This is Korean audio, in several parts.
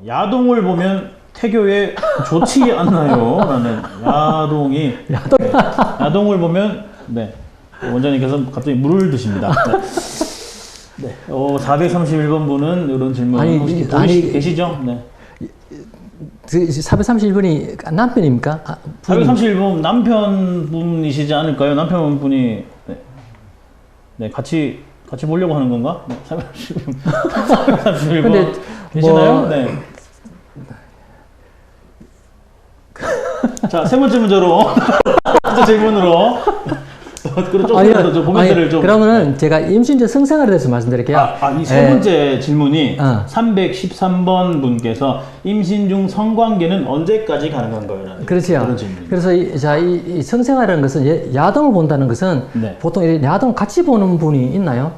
야동을 보면 태교에 좋지 않나요? 라는 야동이 네, 야동을 보면 네 원장님께서 갑자기 물을 드십니다. 네. 431번 분은 이런 질문 혹시 계시죠? 네. 431번이 남편입니까? 431번 남편분이시지 않을까요? 남편분이 네 같이 보려고 하는 건가? 네, 431번 근데 계시나요? 네. 자, 세 번째 문제로 번째 질문으로 조금 더 고민들을 좀. 그러면은 제가 임신 전 성생활에 대해서 말씀드릴게요. 이 세 번째 질문이 313번 분께서 임신 중 성관계는 언제까지 가능한가요? 그렇죠. 그래서 이 성생활이라는 것은 야동을 본다는 것은 보통 야동 같이 보는 분이 있나요?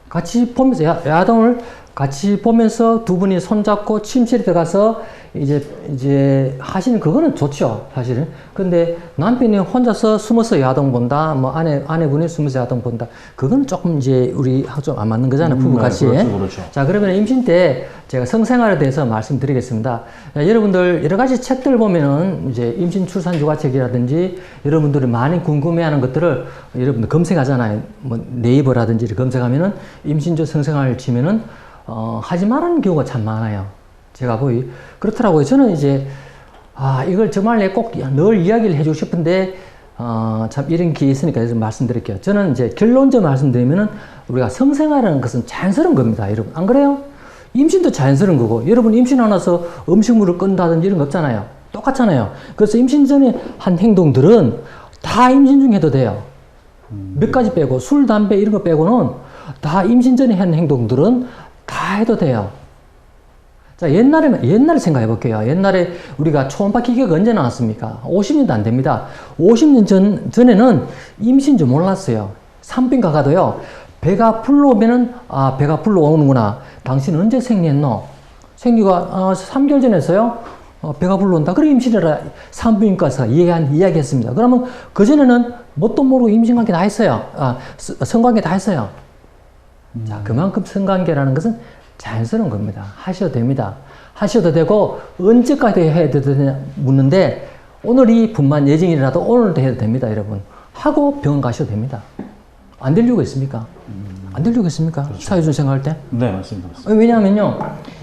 같이 보면서 야동을 같이 보면서 두 분이 손잡고 침실에 들어가서 이제 하시는 그거는 좋죠, 사실은. 근데 남편이 혼자서 숨어서 야동 본다, 뭐 아내분이 숨어서 야동 본다. 그건 조금 이제 우리하고 좀 안 맞는 거잖아요, 부부같이. 그렇죠. 자, 그러면 임신 때 제가 성생활에 대해서 말씀드리겠습니다. 여러분들 여러 가지 책들 보면은 이제 임신 출산 육아책이라든지 여러분들이 많이 궁금해하는 것들을 여러분들 검색하잖아요. 뭐 네이버라든지 검색하면은 임신 전 성생활 치면은 하지 말라는 경우가 참 많아요. 제가 그렇더라고요. 저는 이제, 이걸 정말 꼭 늘 이야기를 해주고 싶은데, 참 이런 기회 있으니까 좀 말씀드릴게요. 저는 이제 결론적으로 말씀드리면은 우리가 성생활이라는 것은 자연스러운 겁니다. 여러분. 안 그래요? 임신도 자연스러운 거고, 여러분 임신하고 나서 음식물을 끈다든지 이런 거 없잖아요. 똑같잖아요. 그래서 임신 전에 한 행동들은 다 임신 중에 해도 돼요. 몇 가지 빼고, 술, 담배 이런 거 빼고는 다 임신 전에 한 행동들은 다 해도 돼요. 자, 옛날에 생각해 볼게요. 옛날에 우리가 초음파 기계가 언제 나왔습니까? 50년도 안 됩니다. 50년 전에는 임신 줄 몰랐어요. 산부인과 가도요, 배가 불러오면은, 배가 불러오는구나. 당신은 언제 생리했노? 생리가, 3개월 전에 했어요? 배가 불러온다. 그래, 임신해라. 산부인과에서 이야기했습니다. 그러면 그전에는 뭣도 모르고 임신관계 다 했어요. 성관계 다 했어요. 자, 그만큼 성관계라는 것은 자연스러운 겁니다. 하셔도 됩니다. 하셔도 되고, 언제까지 해야 되느냐 묻는데, 오늘 이 분만 예정이라도 오늘도 해도 됩니다, 여러분. 하고 병원 가셔도 됩니다. 안 될 이유가 있습니까? 안 될 이유가 있습니까? 그렇죠. 사회적 생활할 때? 네, 맞습니다. 왜냐하면요,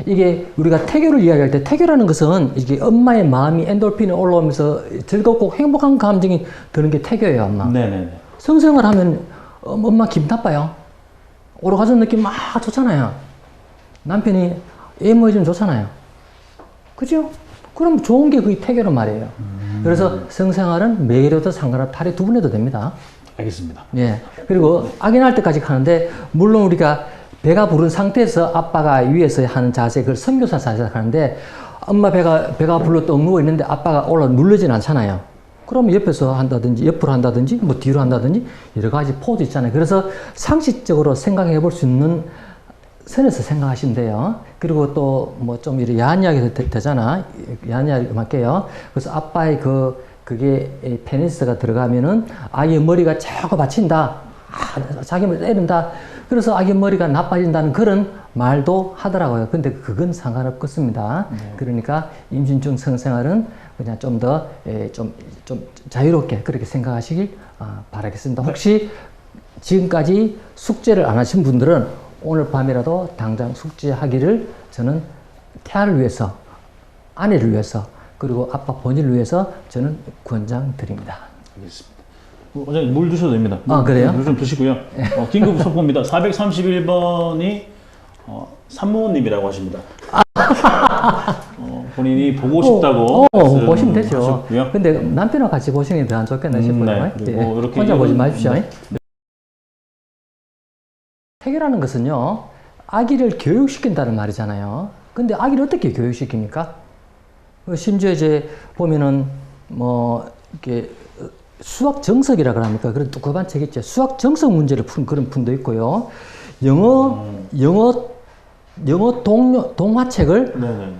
이게 우리가 태교를 이야기할 때, 태교라는 것은 이게 엄마의 마음이 엔돌핀이 올라오면서 즐겁고 행복한 감정이 드는 게 태교예요, 엄마. 네네네. 성생활 하면 엄마 기분 나빠요. 오르가즘 느낌 막 좋잖아요. 남편이 애모해주면 좋잖아요. 그죠? 그럼 좋은 게 그게 태교란 말이에요. 그래서 성생활은 매일에도 상관없이 하루에 2번 해도 됩니다. 알겠습니다. 예. 그리고 아기 낳을 때까지 하는데, 물론 우리가 배가 부른 상태에서 아빠가 위에서 하는 자세, 그걸 선교사 자세를 하는데, 엄마 배가 불러 떡 누워 있는데 아빠가 올라 눌러지는 않잖아요. 그럼 옆에서 한다든지, 옆으로 한다든지, 뭐 뒤로 한다든지, 여러 가지 포즈 있잖아요. 그래서 상식적으로 생각해 볼 수 있는 선에서 생각하시면 돼요. 그리고 또 뭐 좀 이렇게 야한 이야기 되잖아. 야한 이야기 할게요. 그래서 아빠의 그게 페니스가 들어가면은 아이의 머리가 자꾸 받친다. 자기 머리 때린다. 그래서 아기 머리가 나빠진다는 그런 말도 하더라고요. 근데 그건 상관없겠습니다. 그러니까 임신 중 성생활은 그냥 좀 더 좀 자유롭게 그렇게 생각하시길 바라겠습니다. 혹시 지금까지 숙제를 안 하신 분들은 오늘 밤이라도 당장 숙제하기를 저는 태아를 위해서, 아내를 위해서, 그리고 아빠 본인을 위해서 저는 권장드립니다. 알겠습니다. 원장님 물 드셔도 됩니다. 그래요? 물 좀 드시고요. 긴급 속보입니다. 431번이 산모님이라고 하십니다. 본인이 보고 싶다고 보시면 되죠. 하셨고요. 근데 남편과 같이 보시는 게 더 안 좋겠나 싶어요. 그리고 이렇게 혼자 보지 마십시오. 태교라는 것은요, 아기를 교육시킨다는 말이잖아요. 근데 아기를 어떻게 교육시킵니까? 심지어 이제 보면은 뭐 이렇게 수학 정석이라 그럽니까? 그런 두꺼운 책 있죠. 수학 정석 문제를 푸는 그런 분도 있고요. 영어 동화책을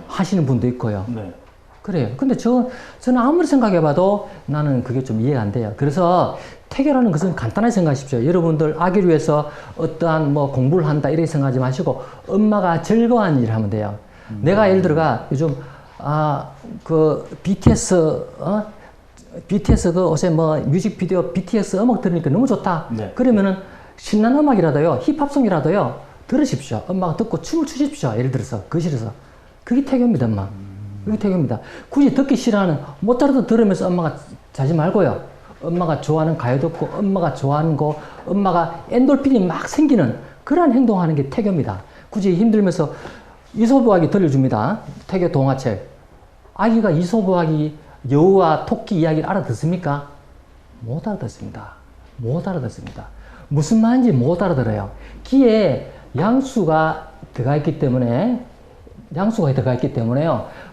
하시는 분도 있고요. 네. 그래요. 근데 저는 아무리 생각해봐도 나는 그게 좀 이해가 안 돼요. 그래서 태교라는 것은 간단하게 생각하십시오. 여러분들 아기를 위해서 어떠한 뭐 공부를 한다 이렇게 생각하지 마시고 엄마가 즐거워하는 일을 하면 돼요. 내가 예를 들어가 요즘 그 BTS BTS 그 요새 뭐 뮤직비디오 BTS 음악 들으니까 너무 좋다. 네. 그러면은 신나는 음악이라도요, 힙합송이라도요 들으십시오. 엄마가 듣고 춤을 추십시오. 예를 들어서 거실에서 그게 태교입니다, 엄마. 그게 태교입니다. 굳이 듣기 싫어하는 모차르트 들으면서 엄마가 자지 말고요. 엄마가 좋아하는 가요 듣고 엄마가 좋아하는 거, 엄마가 엔돌핀이 막 생기는 그러한 행동하는 게 태교입니다. 굳이 힘들면서 이솝우화기 들려줍니다. 태교 동화책. 아기가 이솝우화기 여우와 토끼 이야기를 알아듣습니까? 못 알아듣습니다. 못 알아듣습니다. 무슨 말인지 못 알아들어요. 귀에 양수가 들어가 있기 때문에요.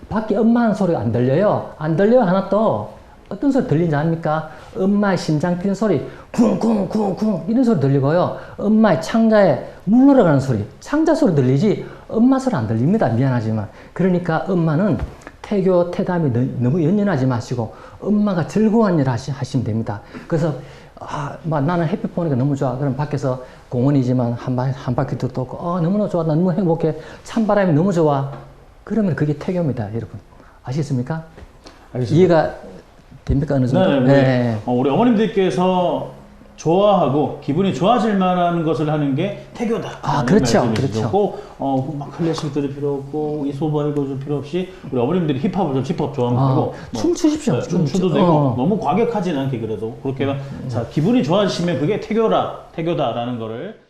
밖에 엄마 하는 소리가 안 들려요. 안 들려요. 하나도. 어떤 소리 들리지 않습니까? 엄마의 심장 뛰는 소리, 쿵쿵쿵쿵 이런 소리 들리고요. 엄마의 창자에 물 늘어가는 소리, 창자 소리 들리지 엄마 소리 안 들립니다. 미안하지만. 그러니까 엄마는 태교, 태담이 너무 연연하지 마시고 엄마가 즐거운 일 하시면 됩니다. 그래서 나는 햇빛 보니까 너무 좋아. 그럼 밖에서 공원이지만 한 바퀴 돌고 너무나 좋아. 나 너무 행복해. 찬바람이 너무 좋아. 그러면 그게 태교입니다. 여러분. 아시겠습니까? 알겠습니다. 이해가 됩니까? 어느 정도? 네. 우리 어머님들께서 좋아하고 기분이 좋아질 만한 것을 하는 게 태교다. 그렇죠. 막 클래식 들을 필요 없고 이솝우화기 들을 필요 없이 우리 어머님들이 힙합을 좀 힙합 좋아하면 되고 춤 추십시오. 춤추도 되고 너무 과격하진 않게 그래도 그렇게 자 기분이 좋아지시면 그게 태교다라는 거를